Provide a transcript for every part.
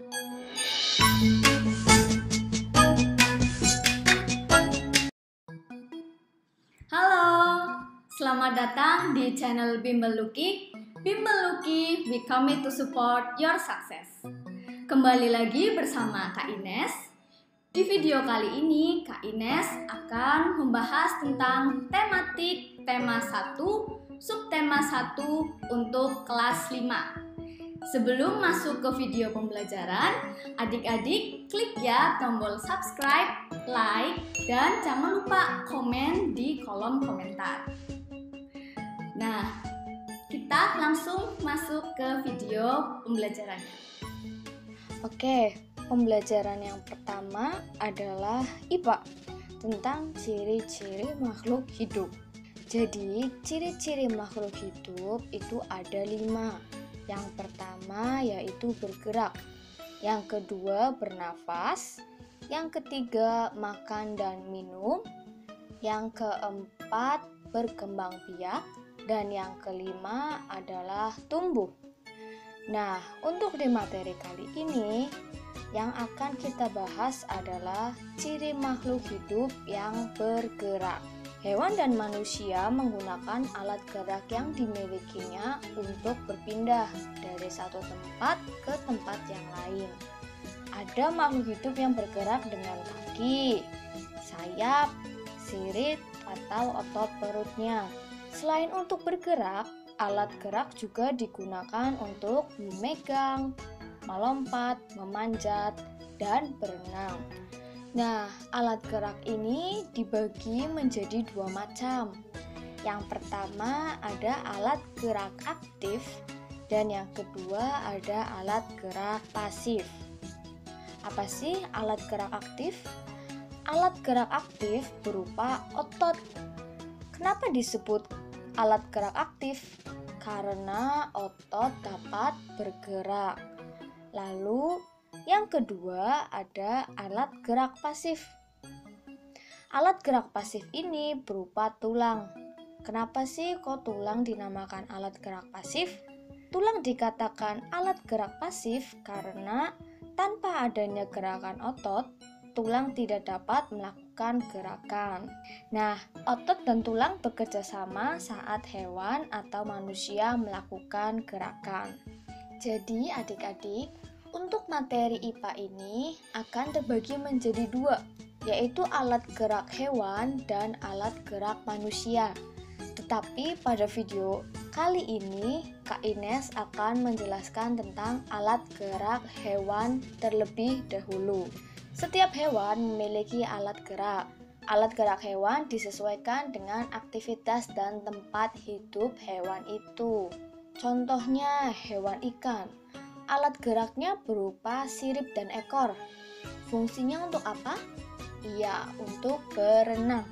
Halo, selamat datang di channel Bimbel Luki. Bimbel Luki, we commit to support your success. Kembali lagi bersama Kak Ines. Di video kali ini, Kak Ines akan membahas tentang tematik tema 1, subtema 1 untuk kelas 5. Sebelum masuk ke video pembelajaran, adik-adik klik ya tombol subscribe, like, dan jangan lupa komen di kolom komentar. Nah, kita langsung masuk ke video pembelajarannya. Oke, pembelajaran yang pertama adalah IPA tentang ciri-ciri makhluk hidup. Jadi, ciri-ciri makhluk hidup itu ada 5. Yang pertama yaitu bergerak, yang kedua bernafas, yang ketiga makan dan minum, yang keempat berkembang biak, dan yang kelima adalah tumbuh. Nah, untuk di materi kali ini yang akan kita bahas adalah ciri makhluk hidup yang bergerak. Hewan dan manusia menggunakan alat gerak yang dimilikinya untuk berpindah dari satu tempat ke tempat yang lain. Ada makhluk hidup yang bergerak dengan kaki, sayap, sirip, atau otot perutnya. Selain untuk bergerak, alat gerak juga digunakan untuk memegang, melompat, memanjat, dan berenang. Nah, alat gerak ini dibagi menjadi 2 macam. Yang pertama ada alat gerak aktif dan yang kedua ada alat gerak pasif. Apa sih alat gerak aktif? Alat gerak aktif berupa otot. Kenapa disebut alat gerak aktif? Karena otot dapat bergerak. Lalu yang kedua ada alat gerak pasif. Alat gerak pasif ini berupa tulang. Kenapa sih kok tulang dinamakan alat gerak pasif? Tulang dikatakan alat gerak pasif karena tanpa adanya gerakan otot, tulang tidak dapat melakukan gerakan. Nah, otot dan tulang bekerja sama saat hewan atau manusia melakukan gerakan. Jadi adik-adik, untuk materi IPA ini akan terbagi menjadi 2, yaitu alat gerak hewan dan alat gerak manusia. Tetapi pada video kali ini, Kak Ines akan menjelaskan tentang alat gerak hewan terlebih dahulu. Setiap hewan memiliki alat gerak. Alat gerak hewan disesuaikan dengan aktivitas dan tempat hidup hewan itu. Contohnya hewan ikan. Alat geraknya berupa sirip dan ekor. Fungsinya untuk apa? Iya, untuk berenang.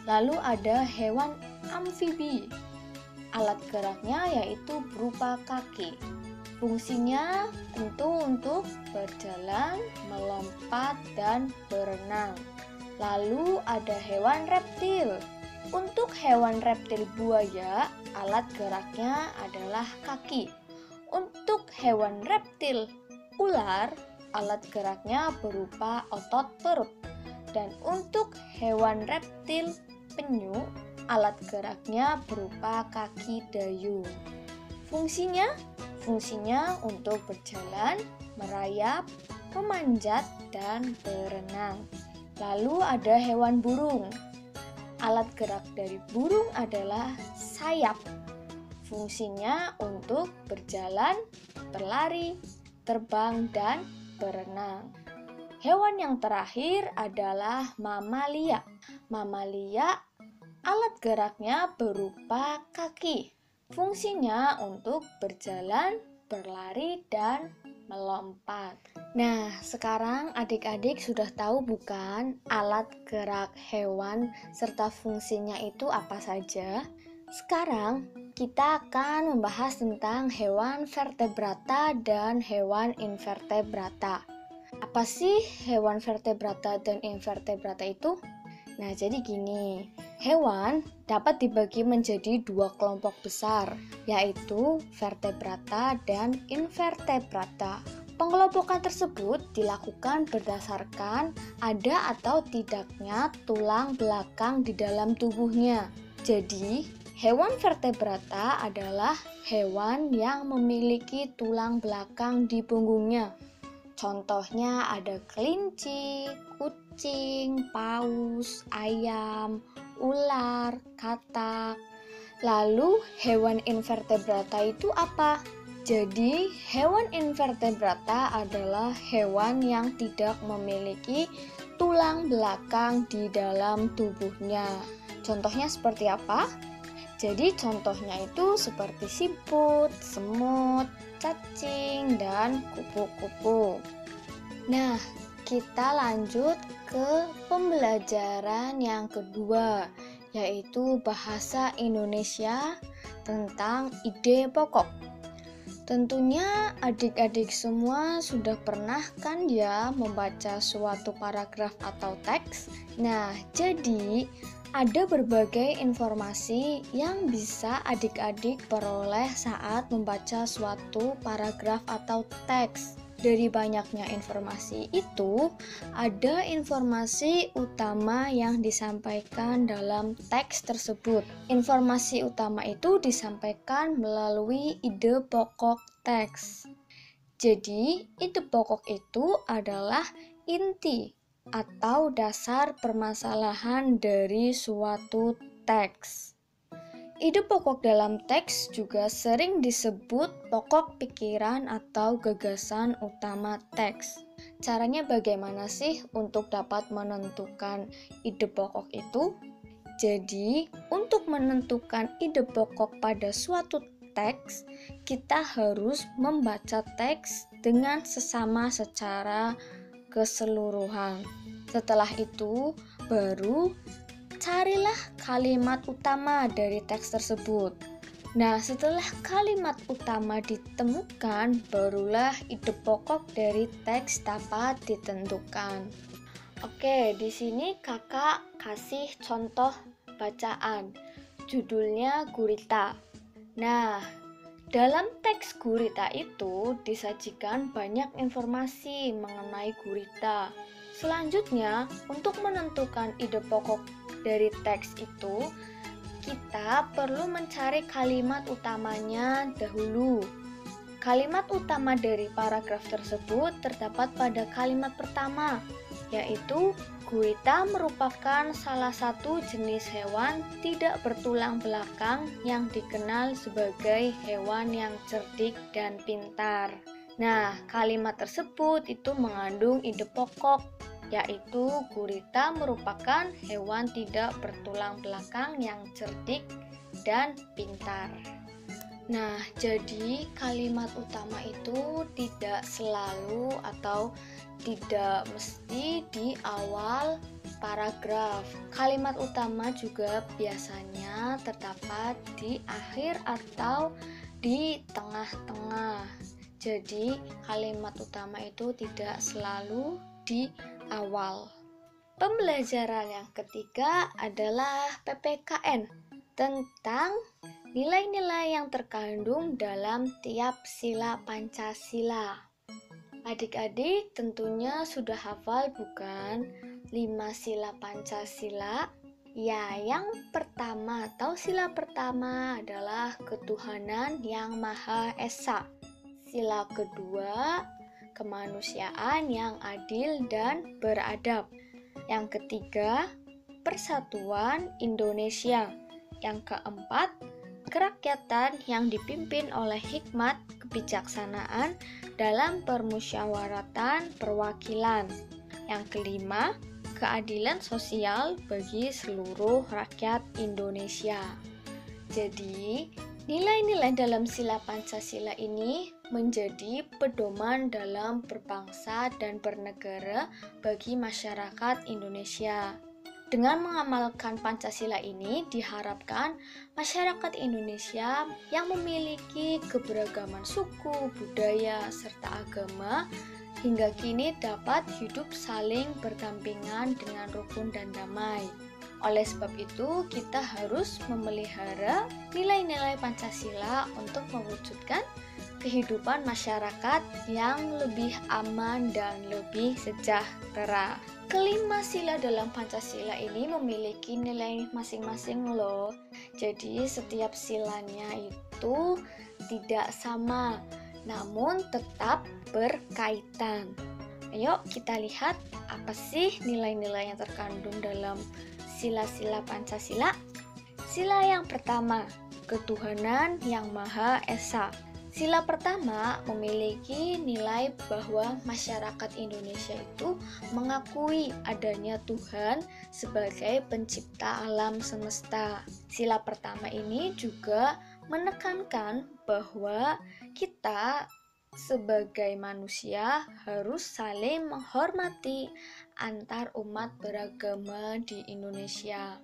Lalu ada hewan amfibi. Alat geraknya yaitu berupa kaki. Fungsinya tentu untuk berjalan, melompat, dan berenang. Lalu ada hewan reptil. Untuk hewan reptil buaya, alat geraknya adalah kaki. Untuk hewan reptil ular, alat geraknya berupa otot perut. Dan untuk hewan reptil penyu, alat geraknya berupa kaki dayung. Fungsinya untuk berjalan, merayap, memanjat, dan berenang. Lalu ada hewan burung. Alat gerak dari burung adalah sayap. Fungsinya untuk berjalan, berlari, terbang, dan berenang. Hewan yang terakhir adalah mamalia. Mamalia, alat geraknya berupa kaki. Fungsinya untuk berjalan, berlari, dan melompat. Nah, sekarang adik-adik sudah tahu bukan alat gerak hewan serta fungsinya itu apa saja? Sekarang kita akan membahas tentang hewan vertebrata dan hewan invertebrata. Apa sih hewan vertebrata dan invertebrata itu? Nah, jadi gini, hewan dapat dibagi menjadi 2 kelompok besar, yaitu vertebrata dan invertebrata. Pengelompokan tersebut dilakukan berdasarkan ada atau tidaknya tulang belakang di dalam tubuhnya. Jadi, hewan vertebrata adalah hewan yang memiliki tulang belakang di punggungnya. Contohnya ada kelinci, kucing, paus, ayam, ular, katak. Lalu, hewan invertebrata itu apa? Jadi, hewan invertebrata adalah hewan yang tidak memiliki tulang belakang di dalam tubuhnya. Contohnya seperti apa? Jadi, contohnya itu seperti siput, semut, cacing, dan kupu-kupu. Nah, kita lanjut ke pembelajaran yang kedua, yaitu bahasa Indonesia tentang ide pokok. Tentunya adik-adik semua sudah pernah kan ya membaca suatu paragraf atau teks? Nah, jadi ada berbagai informasi yang bisa adik-adik peroleh saat membaca suatu paragraf atau teks. Dari banyaknya informasi itu, ada informasi utama yang disampaikan dalam teks tersebut. Informasi utama itu disampaikan melalui ide pokok teks. Jadi, ide pokok itu adalah inti atau dasar permasalahan dari suatu teks. Ide pokok dalam teks juga sering disebut pokok pikiran atau gagasan utama teks. Caranya bagaimana sih untuk dapat menentukan ide pokok itu? Jadi, untuk menentukan ide pokok pada suatu teks, kita harus membaca teks dengan sesama secara keseluruhan. Setelah itu, baru carilah kalimat utama dari teks tersebut. Nah, setelah kalimat utama ditemukan, barulah ide pokok dari teks dapat ditentukan. Oke, di sini kakak kasih contoh bacaan. Judulnya Gurita. Nah, dalam teks gurita itu disajikan banyak informasi mengenai gurita. Selanjutnya, untuk menentukan ide pokok dari teks itu, kita perlu mencari kalimat utamanya dahulu. Kalimat utama dari paragraf tersebut terdapat pada kalimat pertama, yaitu gurita merupakan salah satu jenis hewan tidak bertulang belakang yang dikenal sebagai hewan yang cerdik dan pintar. Nah, kalimat tersebut itu mengandung ide pokok, yaitu gurita merupakan hewan tidak bertulang belakang yang cerdik dan pintar. Nah, jadi kalimat utama itu tidak selalu atau tidak mesti di awal paragraf. Kalimat utama juga biasanya terdapat di akhir atau di tengah-tengah. Jadi, kalimat utama itu tidak selalu di awal. Pembelajaran yang ketiga adalah PPKN tentang nilai-nilai yang terkandung dalam tiap sila Pancasila. Adik-adik tentunya sudah hafal bukan 5 sila Pancasila? Ya, yang pertama atau sila pertama adalah ketuhanan yang Maha Esa. Sila kedua, kemanusiaan yang adil dan beradab. Yang ketiga, persatuan Indonesia. Yang keempat, kerakyatan yang dipimpin oleh hikmat kebijaksanaan dalam permusyawaratan perwakilan. Yang kelima, keadilan sosial bagi seluruh rakyat Indonesia. Jadi, nilai-nilai dalam sila Pancasila ini menjadi pedoman dalam berbangsa dan bernegara bagi masyarakat Indonesia. Dengan mengamalkan Pancasila ini diharapkan masyarakat Indonesia yang memiliki keberagaman suku, budaya, serta agama hingga kini dapat hidup saling berdampingan dengan rukun dan damai. Oleh sebab itu, kita harus memelihara nilai-nilai Pancasila untuk mewujudkan kehidupan masyarakat yang lebih aman dan lebih sejahtera. Kelima sila dalam Pancasila ini memiliki nilai masing-masing loh. Jadi setiap silanya itu tidak sama, namun tetap berkaitan. Ayo kita lihat apa sih nilai-nilai yang terkandung dalam sila-sila Pancasila. Sila yang pertama, ketuhanan yang Maha Esa. Sila pertama memiliki nilai bahwa masyarakat Indonesia itu mengakui adanya Tuhan sebagai pencipta alam semesta. Sila pertama ini juga menekankan bahwa kita sebagai manusia harus saling menghormati antar umat beragama di Indonesia.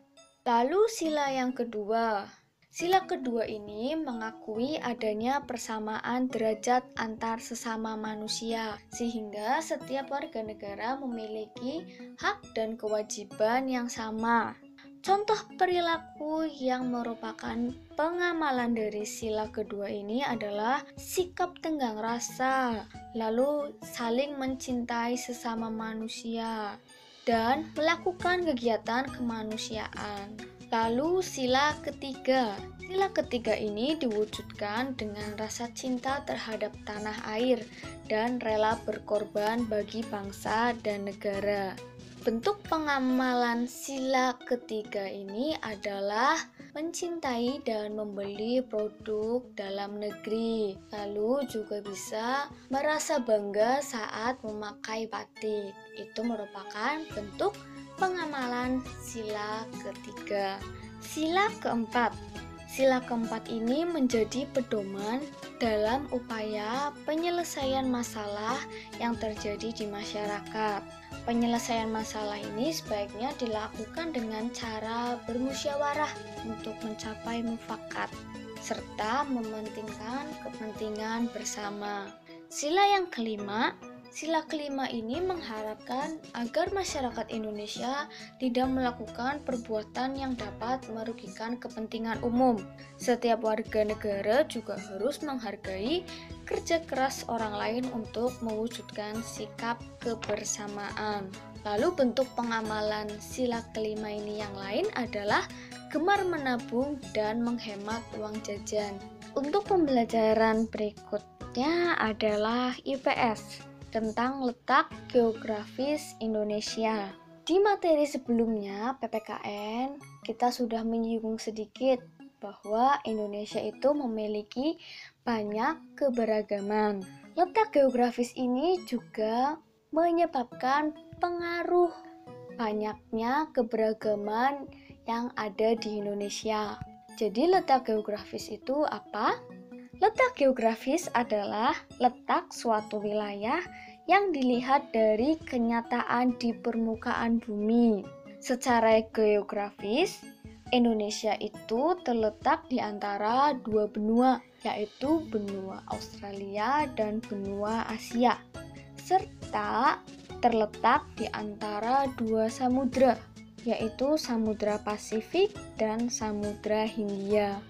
Lalu sila yang kedua. Sila kedua ini mengakui adanya persamaan derajat antar sesama manusia, sehingga setiap warga negara memiliki hak dan kewajiban yang sama. Contoh perilaku yang merupakan pengamalan dari sila kedua ini adalah sikap tenggang rasa, lalu saling mencintai sesama manusia, dan melakukan kegiatan kemanusiaan. Lalu sila ketiga. Sila ketiga ini diwujudkan dengan rasa cinta terhadap tanah air dan rela berkorban bagi bangsa dan negara. Bentuk pengamalan sila ketiga ini adalah mencintai dan membeli produk dalam negeri. Lalu juga bisa merasa bangga saat memakai batik. Itu merupakan bentuk pengamalan sila ketiga. Sila keempat. Sila keempat ini menjadi pedoman dalam upaya penyelesaian masalah yang terjadi di masyarakat. Penyelesaian masalah ini sebaiknya dilakukan dengan cara bermusyawarah untuk mencapai mufakat serta mementingkan kepentingan bersama. Sila yang kelima. Sila kelima ini mengharapkan agar masyarakat Indonesia tidak melakukan perbuatan yang dapat merugikan kepentingan umum. Setiap warga negara juga harus menghargai kerja keras orang lain untuk mewujudkan sikap kebersamaan. Lalu bentuk pengamalan sila kelima ini yang lain adalah gemar menabung dan menghemat uang jajan. Untuk pembelajaran berikutnya adalah IPS. Tentang letak geografis Indonesia. Di materi sebelumnya, PPKN, kita sudah menyinggung sedikit bahwa Indonesia itu memiliki banyak keberagaman. Letak geografis ini juga menyebabkan pengaruh banyaknya keberagaman yang ada di Indonesia. Jadi letak geografis itu apa? Letak geografis adalah letak suatu wilayah yang dilihat dari kenyataan di permukaan bumi. Secara geografis, Indonesia itu terletak di antara dua benua, yaitu benua Australia dan benua Asia, serta terletak di antara dua samudra, yaitu Samudra Pasifik dan Samudra Hindia.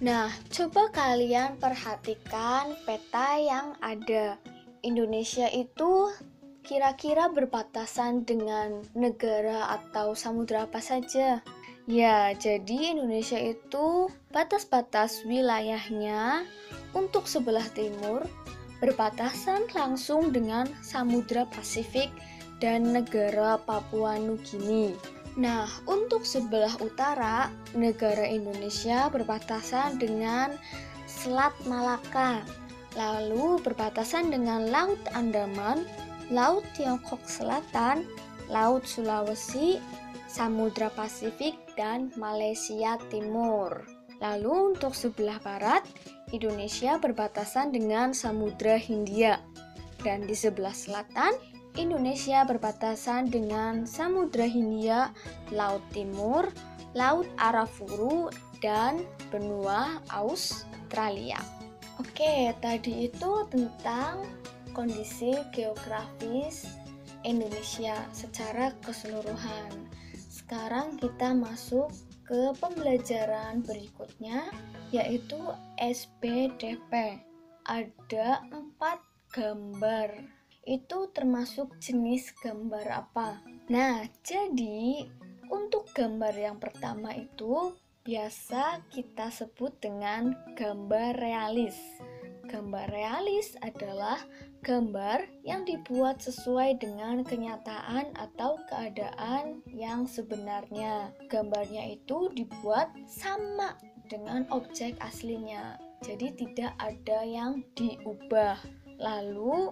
Nah, coba kalian perhatikan peta yang ada. Indonesia itu kira-kira berbatasan dengan negara atau samudra apa saja? Ya, jadi Indonesia itu batas-batas wilayahnya untuk sebelah timur berbatasan langsung dengan Samudra Pasifik dan negara Papua Nugini. Nah, untuk sebelah utara, negara Indonesia berbatasan dengan Selat Malaka, lalu berbatasan dengan Laut Andaman, Laut Tiongkok Selatan, Laut Sulawesi, Samudra Pasifik, dan Malaysia Timur. Lalu untuk sebelah barat, Indonesia berbatasan dengan Samudra Hindia, dan di sebelah selatan, Indonesia berbatasan dengan Samudra Hindia, Laut Timur, Laut Arafuru, dan benua Australia. Oke, tadi itu tentang kondisi geografis Indonesia secara keseluruhan. Sekarang kita masuk ke pembelajaran berikutnya, yaitu SPDP. ada 4 gambar. Itu termasuk jenis gambar apa? Nah, jadi untuk gambar yang pertama itu biasa kita sebut dengan gambar realis. Gambar realis adalah gambar yang dibuat sesuai dengan kenyataan atau keadaan yang sebenarnya. Gambarnya itu dibuat sama dengan objek aslinya, jadi tidak ada yang diubah. Lalu,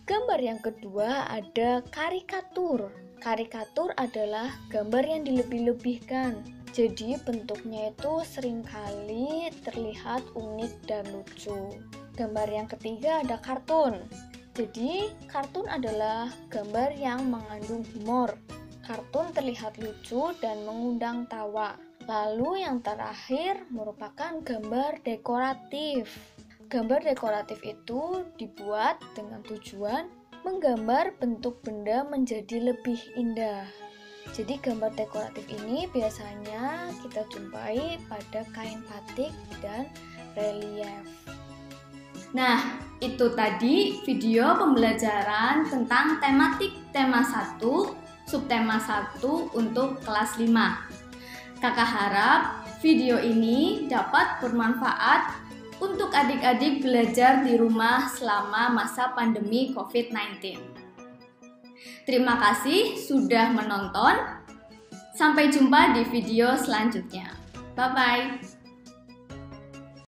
gambar yang kedua ada karikatur. Karikatur adalah gambar yang dilebih-lebihkan. Jadi bentuknya itu seringkali terlihat unik dan lucu. Gambar yang ketiga ada kartun. Jadi kartun adalah gambar yang mengandung humor. Kartun terlihat lucu dan mengundang tawa. Lalu yang terakhir merupakan gambar dekoratif. Gambar dekoratif itu dibuat dengan tujuan menggambar bentuk benda menjadi lebih indah. Jadi gambar dekoratif ini biasanya kita jumpai pada kain batik dan relief. Nah, itu tadi video pembelajaran tentang tematik tema 1, subtema 1 untuk kelas 5. Kakak harap video ini dapat bermanfaat untuk adik-adik belajar di rumah selama masa pandemi COVID-19. Terima kasih sudah menonton. Sampai jumpa di video selanjutnya. Bye-bye.